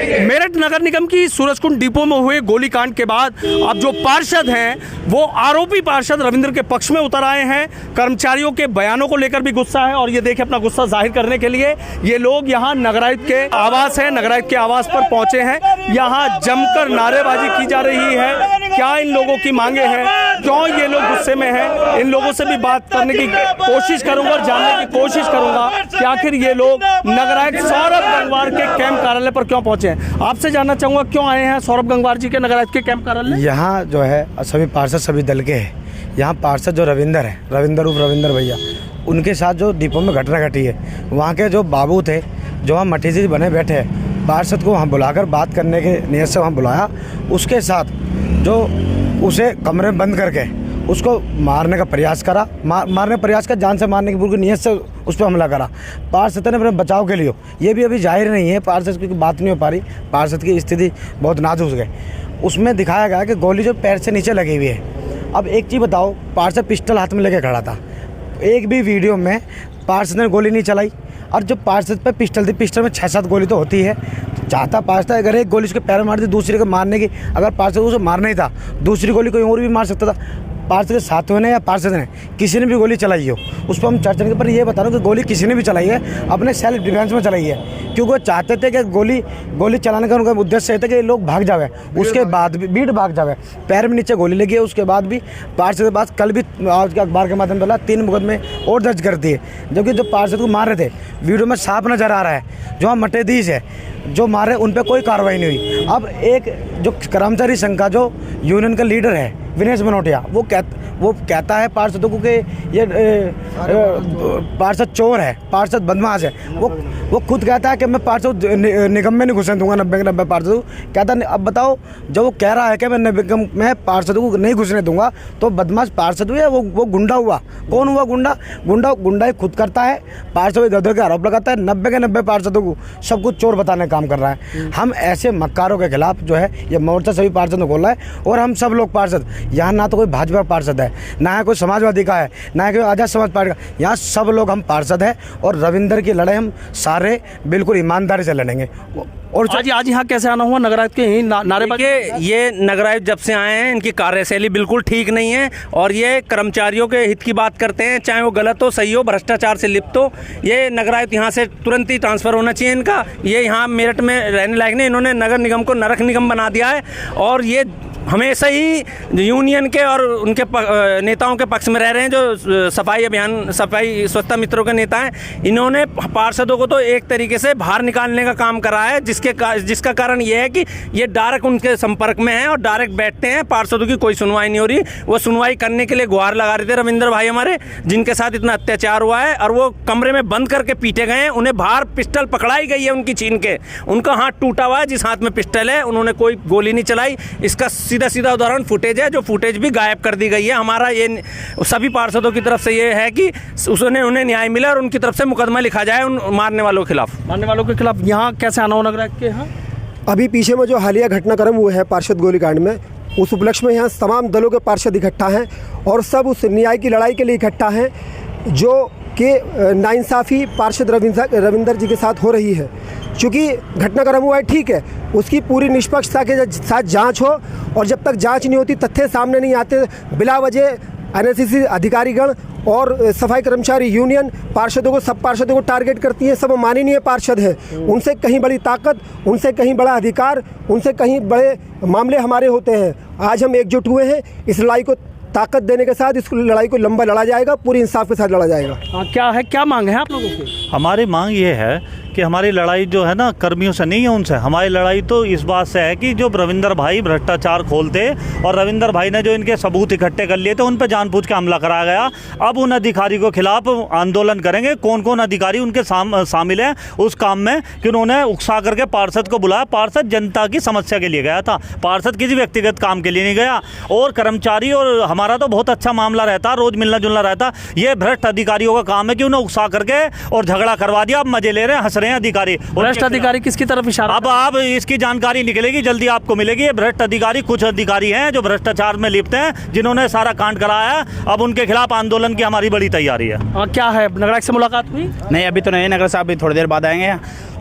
मेरठ नगर निगम की सूरजकुंड डिपो में हुए गोलीकांड के बाद अब जो पार्षद हैं वो आरोपी पार्षद रविंद्र के पक्ष में उतर आए हैं। कर्मचारियों के बयानों को लेकर भी गुस्सा है और ये देखिए अपना गुस्सा जाहिर करने के लिए ये लोग यहाँ नगरायुक्त के आवास है, नगरायुक्त के आवास पर पहुंचे हैं। यहाँ जमकर नारेबाजी की जा रही है। क्या इन लोगों की मांगे हैं, क्यों ये लोग गुस्से में हैं, इन लोगों से भी बात करने की कोशिश करूंगा और जानने की कोशिश करूंगा कि आखिर ये लोग नगरायुक्त सौरभ गंगवार के कैंप कार्यालय पर क्यों पहुंचे हैं। आपसे जानना चाहूंगा क्यों आए हैं सौरभ गंगवार जी के नगरायुक्त के कैंप कार्यालय। यहाँ जो है सभी पार्षद सभी दल के हैं। यहाँ पार्षद जो रविंदर है, रविंदर भैया, उनके साथ जो डिपो में घटना घटी है, वहाँ के जो बाबू थे जो वहाँ मट्टी से बने बैठे हैं, पार्षद को वहाँ बुलाकर बात करने के नियत से वहाँ बुलाया। उसके साथ जो उसे कमरे में बंद करके उसको मारने का प्रयास करा, मारने का प्रयास कर जान से मारने की पूरी नियत से उस पर हमला करा। पार्षद ने अपने बचाव के लिए, ये भी अभी जाहिर नहीं है, पार्षद की बात नहीं हो पा रही, पार्षद की स्थिति बहुत नाजुक है। उसमें दिखाया गया कि गोली जो पैर से नीचे लगी हुई है। अब एक चीज़ बताओ, पार्षद पिस्टल हाथ में लेके खड़ा था, एक भी वीडियो में पार्षद ने गोली नहीं चलाई। और जो पार्षद पे पिस्टल थी, पिस्टल में 6-7 गोली तो होती है। चाहता पार्षद अगर एक गोली उसके पैर में मार दी, दूसरे को मारने की, अगर पार्षद उसे मारना ही था, दूसरी गोली कोई और भी मार सकता था। पार्षद के साथियों ने या पार्षद ने किसी ने भी गोली चलाई हो, उस पर हम चर्चा के पर ये बता रहा हूँ कि गोली किसी ने भी चलाई है, अपने सेल्फ डिफेंस में चलाई है, क्योंकि वो चाहते थे कि गोली चलाने का उनका उद्देश्य ये था कि लोग भाग जावे, उसके बाद भी भीड़ भाग जावे। पैर में नीचे गोली लगी है, उसके बाद भी पार्षद के पास कल भी आज के अखबार के माध्यम से 3 मुकदमे और दर्ज कर दिए, जबकि जो पार्षद को मार रहे थे वीडियो में साफ नजर आ रहा है। जो मटेदीज है जो मारे उन पर कोई कार्रवाई नहीं हुई। अब एक जो कर्मचारी संघ का जो यूनियन का लीडर है विनेश मनोटिया, वो कहता है पार्षदों को कि ये पार्षद चोर है, पार्षद बदमाश है। वो खुद कहता है कि मैं पार्षद निगम में नहीं घुसने दूंगा, 90 पार्षदों कहता है। अब बताओ, जब वो कह रहा है कि मैं निगम में पार्षदों को नहीं घुसने दूंगा, तो बदमाश पार्षद हुआ, वो गुंडा हुआ। कौन हुआ गुंडा ही खुद करता है, पार्षद इधर के आरोप लगाता है, 90 के 90 पार्षदों को सब कुछ चोर बताने का काम कर रहा है। हम ऐसे मक्कारों के खिलाफ जो है ये मोर्चा सभी पार्षदों को खोला है। और हम सब लोग पार्षद, यहाँ ना तो कोई भाजपा पार्षद है, ना है कोई समाजवादी का है, ना है कोई आजाद समाज पार्टी का, यहाँ सब लोग हम पार्षद हैं। और रविंदर की लड़ाई हम सारे बिल्कुल ईमानदारी से लड़ेंगे। और आज यहाँ कैसे आना हुआ नगरायुक्त के नारेबाजी? ये नगरायुक्त जब से आए हैं इनकी कार्यशैली बिल्कुल ठीक नहीं है और ये कर्मचारियों के हित की बात करते हैं, चाहे वो गलत हो सही हो, भ्रष्टाचार से लिप्त हो। ये नगरायुक्त यहाँ से तुरंत ही ट्रांसफ़र होना चाहिए इनका। ये यहाँ मेरठ में रहने लायक नहीं, इन्होंने नगर निगम को नरक निगम बना दिया है। और ये हमेशा ही यूनियन के और उनके नेताओं के पक्ष में रह रहे हैं, जो सफाई स्वच्छता मित्रों के नेता हैं। इन्होंने पार्षदों को तो एक तरीके से बाहर निकालने का काम करा है, जिसका कारण ये है कि ये डायरेक्ट उनके संपर्क में हैं और डायरेक्ट बैठते हैं। पार्षदों की कोई सुनवाई नहीं हो रही। वो सुनवाई करने के लिए गुहार लगा रहे थे रविंदर भाई हमारे, जिनके साथ इतना अत्याचार हुआ है, और वो कमरे में बंद करके पीटे गए हैं। उन्हें बाहर पिस्टल पकड़ाई गई है उनकी छीन के, उनका हाथ टूटा हुआ है, जिस हाथ में पिस्टल है उन्होंने कोई गोली नहीं चलाई। इसका सीधा उदाहरण फुटेज है, जो फुटेज भी गायब कर दी गई है। हमारा ये सभी पार्षदों की तरफ से ये है कि उन्हें न्याय मिले और उनकी तरफ से मुकदमा लिखा जाए उन मारने वालों के खिलाफ। यहाँ कैसे आना हो नगरायुक्त के? यहाँ अभी पीछे में जो हालिया घटनाक्रम हुए है पार्षद गोलीकांड में, उस उपलक्ष्य में यहाँ तमाम दलों के पार्षद इकट्ठा हैं और सब उस न्याय की लड़ाई के लिए इकट्ठा हैं जो कि नाइंसाफ़ी पार्षद रविंदर जी के साथ हो रही है। चूँकि घटनाक्रम हुआ है, ठीक है, उसकी पूरी निष्पक्षता के साथ जांच हो, और जब तक जांच नहीं होती, तथ्य सामने नहीं आते, बिला वजह एनएसएस अधिकारीगण और सफाई कर्मचारी यूनियन सब पार्षदों को टारगेट करती है। सब माननीय पार्षद हैं, उनसे कहीं बड़ी ताकत, उनसे कहीं बड़ा अधिकार, उनसे कहीं बड़े मामले हमारे होते हैं। आज हम एकजुट हुए हैं, इस लड़ाई को ताकत देने के साथ इस लड़ाई को लंबा लड़ा जाएगा, पूरी इंसाफ के साथ लड़ा जाएगा। क्या मांग है आप लोगों की? हमारी मांग ये है कि हमारी लड़ाई जो है ना कर्मियों से नहीं है, उनसे। हमारी लड़ाई तो इस बात से है कि जो रविंदर भाई भ्रष्टाचार खोलते और रविंदर भाई ने जो इनके सबूत इकट्ठे कर लिए थे, उन पर जानबूझ के हमला कराया गया। अब उन अधिकारी के खिलाफ आंदोलन करेंगे। कौन कौन अधिकारी उनके शामिल हैं उस काम में कि उन्होंने उकसा करके पार्षद को बुलाया। पार्षद जनता की समस्या के लिए गया था, पार्षद किसी व्यक्तिगत काम के लिए नहीं गया। और कर्मचारी और हमारा तो बहुत अच्छा मामला रहता, रोज मिलना जुलना रहता। ये भ्रष्ट अधिकारियों का काम है कि उन्हें उकसा करके और झगड़ा करवा दिया। अब मजे ले रहे हैं, हंस रहे रहे हैं अधिकारी। भ्रष्ट अधिकारी किसकी तरफ इशारा? अब आप इसकी जानकारी निकलेगी, जल्दी आपको मिलेगी। ये भ्रष्ट अधिकारी, कुछ अधिकारी हैं जो भ्रष्टाचार में लिप्त हैं, जिन्होंने सारा कांड कराया है। अब उनके खिलाफ आंदोलन की हमारी बड़ी तैयारी है। क्या है, नगरायुक्त से मुलाकात हुई? नहीं, अभी तो नहीं। नगर साहब भी थोड़ी देर बाद आएंगे।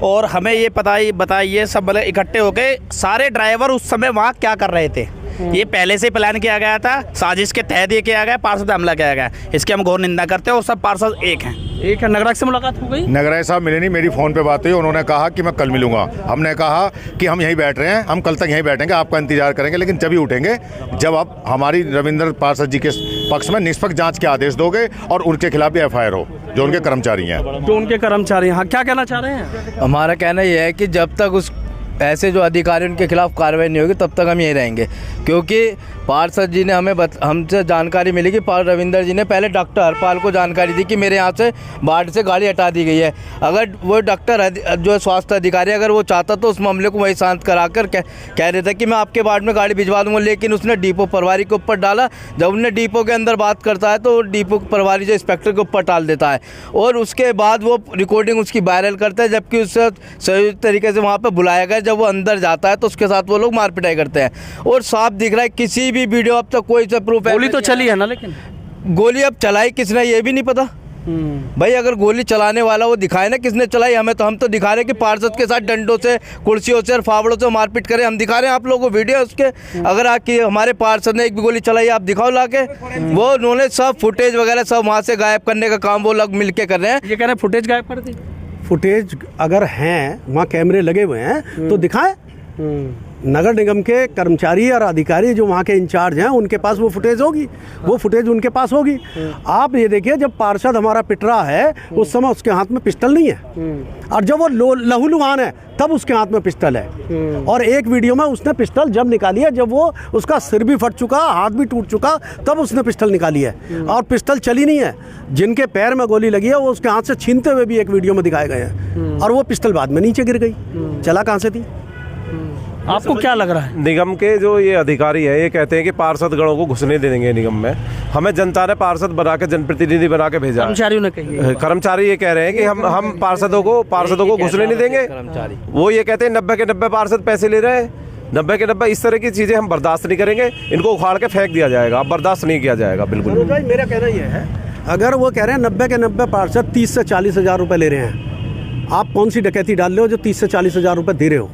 और हमें ये बताइए सब मतलब इकट्ठे होके सारे ड्राइवर उस समय वहाँ क्या कर रहे थे? ये पहले से प्लान किया गया था, साजिश के तहत ये किया गया, पार्षद हमला किया गया। इसकी हम घोर निंदा करते हैं और सब पार्षद एक हैं। एक है। नगरायुक्त से मुलाकात हो गई? नगरायुक्त साहब मिले नहीं, मेरी फ़ोन पे बात हुई। उन्होंने कहा कि मैं कल मिलूंगा। हमने कहा कि हम यहीं बैठ रहे हैं, हम कल तक यहीं बैठेंगे, आपका इंतजार करेंगे, लेकिन जब ही उठेंगे जब आप हमारी रविंदर पार्षद जी के पक्ष में निष्पक्ष जांच के आदेश दोगे और उनके खिलाफ भी FIR हो, जो उनके कर्मचारी हैं। जो उनके कर्मचारी हैं। हाँ, क्या कहना चाह रहे हैं? हमारा कहना यह है कि जब तक उस ऐसे जो अधिकारी उनके खिलाफ कार्रवाई नहीं होगी तब तक हम यहीं रहेंगे, क्योंकि पार्षद जी ने हमसे जानकारी मिली कि रविंदर जी ने पहले डॉक्टर हरपाल को जानकारी दी कि मेरे यहाँ से वार्ड से गाड़ी हटा दी गई है। अगर वो डॉक्टर जो स्वास्थ्य अधिकारी अगर वो चाहता तो उस मामले को वही शांत कराकर कह देता कि मैं आपके वार्ड में गाड़ी भिजवा दूंगा, लेकिन उसने डिपो प्रभारी के ऊपर डाला। जब उन्हें डिपो के अंदर बात करता है तो डिपो प्रभारी जो इंस्पेक्टर के ऊपर टाल देता है और उसके बाद वो रिकॉर्डिंग उसकी वायरल करता है, जबकि उससे सही तरीके से वहाँ पर बुलाया गया। जब वो अंदर जाता है तो उसके साथ वो लोग मार पिटाई करते हैं और साफ दिख रहा है किसी भी वीडियो अब तक कोई सा प्रूफ है। गोली तो चली है ना, लेकिन गोली अब चलाई किसने ये भी नहीं पता। भाई अगर गोली चलाने वाला वो दिखाए ना किसने चलाई, हमें तो हम तो दिखा रहे हैं कि पार्षद के साथ डंडों से, कुर्सियों से और फावड़ों से मारपीट करे। हम दिखा रहे हैं आप लोगों को वीडियो उसके। अगर आपकी हमारे पार्षद ने एक भी गोली चलाई आप दिखाओ लाके। वो उन्होंने सब फुटेज वगैरह सब वहाँ से गायब करने का काम वो लोग मिल के कर रहे हैं। ये कह रहे हैं फुटेज गायब कर दी। फुटेज अगर हैं, वहाँ कैमरे लगे हुए हैं तो दिखाएं। नगर निगम के कर्मचारी और अधिकारी जो वहाँ के इंचार्ज हैं उनके पास वो फुटेज होगी, वो फुटेज उनके पास होगी। आप ये देखिए, जब पार्षद हमारा पिट रहा है उस समय उसके हाथ में पिस्टल नहीं है, और जब वो लहूलुहान है तब उसके हाथ में पिस्टल है। और एक वीडियो में उसने पिस्टल जब निकाली है जब वो उसका सिर भी फट चुका, हाथ भी टूट चुका, तब उसने पिस्टल निकाली है और पिस्टल चली नहीं है। जिनके पैर में गोली लगी है वो उसके हाथ से छीनते हुए भी एक वीडियो में दिखाए गए हैं और वो पिस्टल बाद में नीचे गिर गई। चला कहाँ से थी? आपको क्या लग रहा है? निगम के जो ये अधिकारी है ये कहते हैं कि पार्षद गणों को घुसने देंगे निगम में। हमें जनता ने पार्षद बना के, जनप्रतिनिधि बना के भेजा। कर्मचारियों ने कही, कर्मचारी ये कह रहे हैं कि हम पार्षदों को घुसने नहीं देंगे। वो ये कहते हैं 90 के 90 पार्षद पैसे ले रहे हैं, 90 के 90। इस तरह की चीज़ें हम बर्दाश्त नहीं करेंगे, इनको उखाड़ के फेंक दिया जाएगा। अब बर्दाश्त नहीं किया जाएगा बिल्कुल। मेरा कहना यह है, अगर वो कह रहे हैं 90 के 90 पार्षद 30 से 40 हज़ार रुपये ले रहे हैं, आप कौन सी डकैती डाल रहे हो जो 30 से 40 हज़ार रुपये दे रहे हो?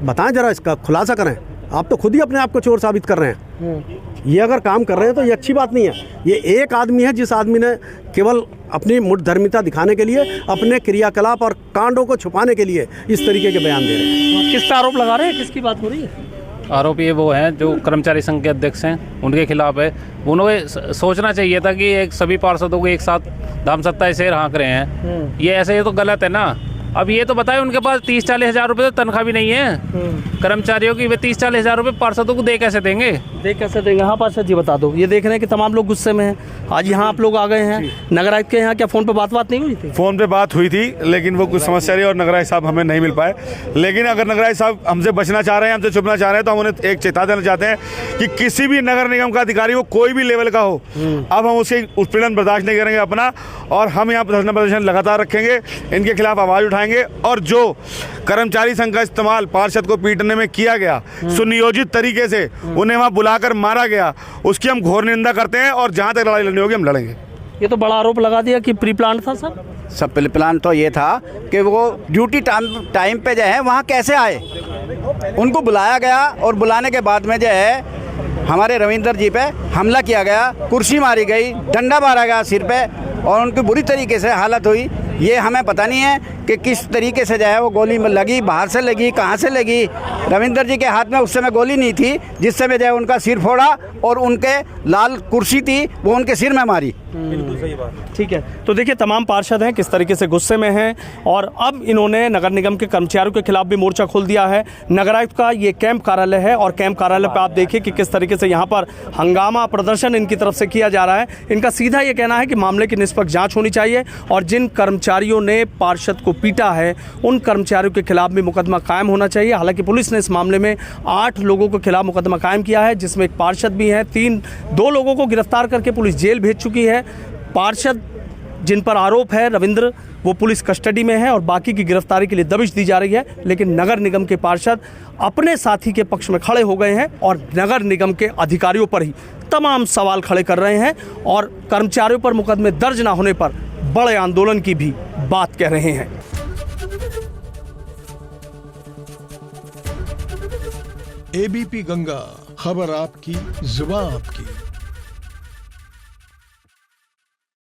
बताएं जरा, इसका खुलासा करें। आप तो खुद ही अपने आप को चोर साबित कर रहे हैं। ये अगर काम कर रहे हैं तो ये अच्छी बात नहीं है। ये एक आदमी है जिस आदमी ने केवल अपनी मुठधर्मिता दिखाने के लिए, अपने क्रियाकलाप और कांडों को छुपाने के लिए इस तरीके के बयान दे रहे हैं। किस पे आरोप लगा रहे हैं? किसकी बात हो रही है? आरोप ये वो हैं जो कर्मचारी संघ के अध्यक्ष हैं, उनके खिलाफ है। उन्हें सोचना चाहिए था कि एक सभी पार्षदों को एक साथ धामसत्ता शेर हाँक रहे हैं। ये ऐसे ये तो गलत है ना। अब ये तो बताए उनके पास 30-40 हज़ार रुपये तो तनख्वाह भी नहीं है कर्मचारियों की। वे 30-40 हज़ार रुपये पार्षदों को दे कैसे देंगे? हाँ पार्षद जी बता दो। ये देख रहे हैं कि तमाम लोग गुस्से में हैं। आज यहाँ आप लोग आ गए हैं, नगरायुक्त के यहाँ क्या फ़ोन पे बात नहीं हुई थी? फ़ोन पे बात हुई थी, लेकिन वो कुछ समस्या रही और नगरायुक्त साहब हमें नहीं मिल पाए। लेकिन अगर नगरायुक्त साहब हमसे बचना चाह रहे हैं, हमसे छुपना चाह रहे हैं, तो हम उन्हें एक चेता देना चाहते हैं कि किसी भी नगर निगम का अधिकारी वो कोई भी लेवल का हो, अब हम उसके उत्पीड़न बर्दाश्त नहीं करेंगे अपना, और हम यहाँ प्रदर्शन लगातार रखेंगे, इनके खिलाफ आवाज़ उठाएंगे। और जो कर्मचारी संघ का इस्तेमाल पार्षद को पीटने में किया गया, सुनियोजित तरीके से उन्हें वहाँ बुलाकर मारा गया, उसकी हम घोर निंदा करते हैं और जहाँ तक लड़ाई लड़नी होगी हम लड़ेंगे। ये तो बड़ा आरोप लगा दिया कि प्री प्लान था सर। सब प्लान तो ये था कि वो ड्यूटी टाइम पे जो है वहाँ कैसे आए, उनको बुलाया गया और बुलाने के बाद में जो है हमारे रविंदर जी पे हमला किया गया, कुर्सी मारी गई, डंडा मारा गया सिर पे और उनकी बुरी तरीके से हालत हुई। ये हमें पता नहीं है कि किस तरीके से जो है वो गोली में लगी, बाहर से लगी, कहाँ से लगी। रविंदर जी के हाथ में उस समय गोली नहीं थी, जिस समय जो है उनका सिर फोड़ा और उनके लाल कुर्सी थी वो उनके सिर में मारी। बिल्कुल सही बात। ठीक है, तो देखिए तमाम पार्षद हैं किस तरीके से गुस्से में हैं और अब इन्होंने नगर निगम के कर्मचारियों के खिलाफ भी मोर्चा खोल दिया है। नगरायुक्त का ये कैंप कार्यालय है और कैंप कार्यालय पर आप देखिए कि किस तरीके से यहाँ पर हंगामा प्रदर्शन इनकी तरफ से किया जा रहा है। इनका सीधा ये कहना है कि मामले की निष्पक्ष जाँच होनी चाहिए और जिन कर्मचारियों ने पार्षद को पीटा है उन कर्मचारियों के खिलाफ भी मुकदमा कायम होना चाहिए। हालांकि पुलिस ने इस मामले में 8 लोगों के खिलाफ मुकदमा कायम किया है, जिसमें एक पार्षद भी है। 2 लोगों को गिरफ्तार करके पुलिस जेल भेज चुकी है। पार्षद जिन पर आरोप है रविंद्र, वो पुलिस कस्टडी में है और बाकी की गिरफ्तारी के लिए दबिश दी जा रही है। लेकिन नगर निगम के पार्षद अपने साथी के पक्ष में खड़े हो गए हैं और नगर निगम के अधिकारियों पर ही तमाम सवाल खड़े कर रहे हैं और कर्मचारियों पर मुकदमे दर्ज ना होने पर बड़े आंदोलन की भी बात कह रहे हैं। एबीपी गंगा, खबर आपकी, जुबान आपकी।